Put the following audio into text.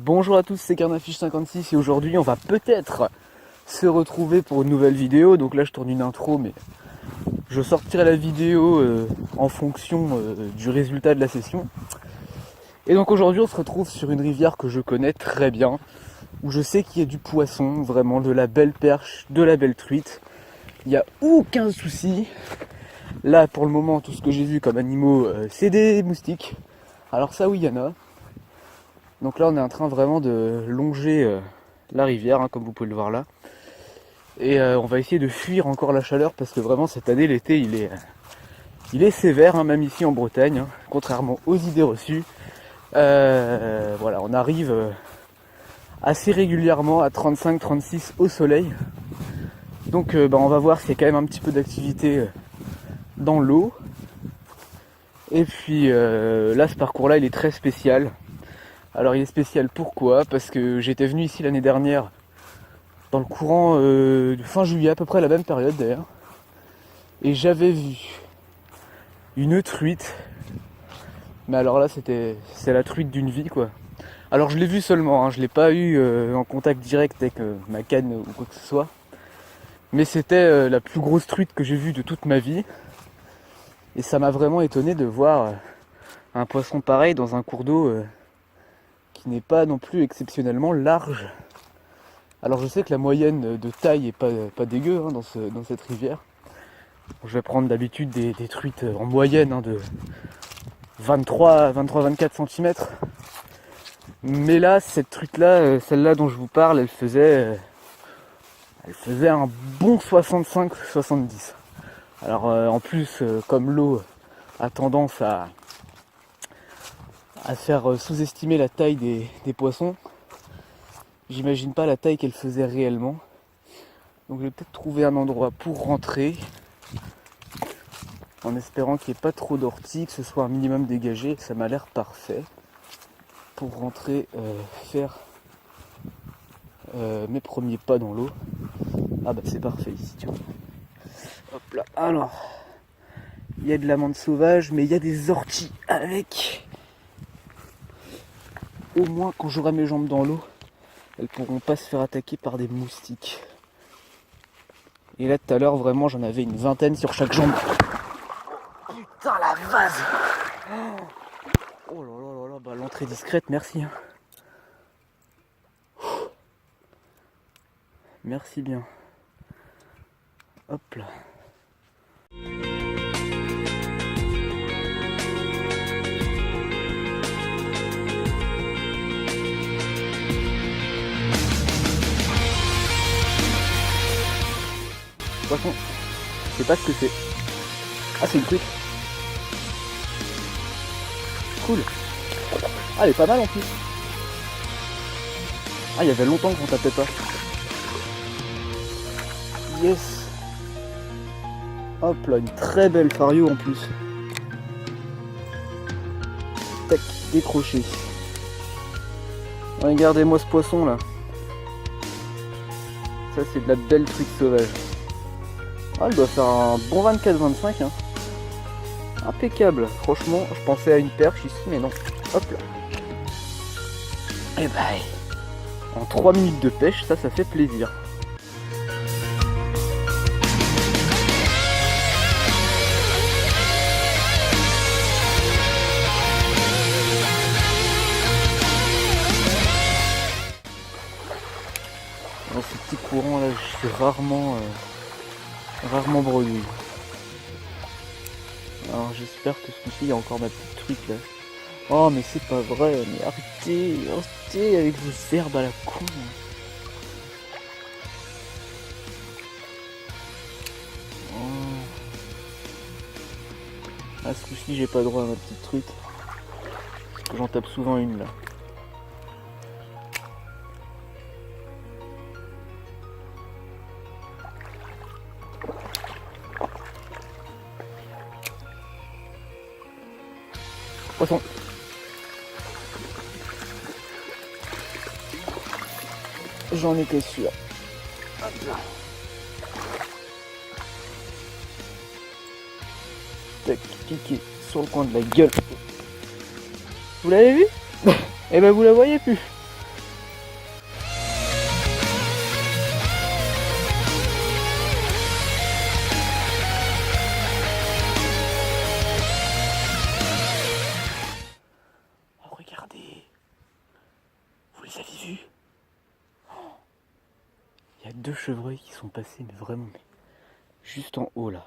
Bonjour à tous, c'est Carnafiche56 et aujourd'hui on va peut-être se retrouver pour une nouvelle vidéo. Donc là je tourne une intro mais je sortirai la vidéo en fonction du résultat de la session. Et donc aujourd'hui on se retrouve sur une rivière que je connais très bien, où je sais qu'il y a du poisson, vraiment de la belle perche, de la belle truite. Il n'y a aucun souci. Là pour le moment tout ce que j'ai vu comme animaux c'est des moustiques. Alors ça oui il y en a. Donc là on est en train vraiment de longer la rivière, hein, comme vous pouvez le voir là. Et on va essayer de fuir encore la chaleur parce que vraiment cette année l'été il est sévère, hein, même ici en Bretagne, hein, contrairement aux idées reçues. Voilà, on arrive assez régulièrement à 35-36 au soleil. Donc on va voir s'il y a quand même un petit peu d'activité dans l'eau. Et puis là ce parcours là il est très spécial. Alors il est spécial pourquoi? Parce que j'étais venu ici l'année dernière dans le courant de fin juillet, à peu près à la même période d'ailleurs. Et j'avais vu une truite. Mais alors là c'est la truite d'une vie quoi. Alors je l'ai vue seulement, hein, je l'ai pas eu en contact direct avec ma canne ou quoi que ce soit. Mais c'était la plus grosse truite que j'ai vue de toute ma vie. Et ça m'a vraiment étonné de voir un poisson pareil dans un cours d'eau qui n'est pas non plus exceptionnellement large. Alors je sais que la moyenne de taille est pas dégueu hein, dans cette rivière. Je vais prendre d'habitude des truites en moyenne hein, de 23-24 cm. Mais là, cette truite là, celle-là dont je vous parle, elle faisait un bon 65-70. Alors en plus, comme l'eau a tendance à faire sous-estimer la taille des poissons, j'imagine pas la taille qu'elle faisait réellement. Donc je vais peut-être trouver un endroit pour rentrer, en espérant qu'il n'y ait pas trop d'orties, que ce soit un minimum dégagé. Ça m'a l'air parfait pour rentrer faire mes premiers pas dans l'eau. Ah bah c'est parfait ici, tu vois. Hop là, alors il y a de l'amande sauvage, mais il y a des orties avec. Au moins quand j'aurai mes jambes dans l'eau, elles pourront pas se faire attaquer par des moustiques. Et là tout à l'heure vraiment j'en avais une vingtaine sur chaque jambe. Putain la vase. Oh là là là là, bah l'entrée discrète, merci. Hein. Merci bien. Hop là. Poisson, je sais pas ce que c'est. Ah c'est une truite. Cool. Ah elle est pas mal en plus. Ah il y avait longtemps qu'on tapait pas. Yes. Hop là, une très belle fario en plus. Tac, décroché. Regardez-moi ce poisson là. Ça c'est de la belle truite sauvage. Ah, elle doit faire un bon 24-25 hein. Impeccable, franchement je pensais à une perche ici mais non. Hop là. Et bah en 3 minutes de pêche ça fait plaisir. Dans ce petit courant là je suis rarement bredouille. Alors j'espère que ce coup-ci il y a encore ma petite truite là. Oh mais c'est pas vrai, mais arrêtez avec vos herbes à la con. Oh. Ah ce coup-ci j'ai pas droit à ma petite truite. Parce que j'en tape souvent une là. Poisson. J'en étais sûr. Hop là. Tac, piqué sur le coin de la gueule. Vous l'avez vu? Eh ben vous la voyez plus. Il y a deux chevreuils qui sont passés, mais vraiment, juste en haut là.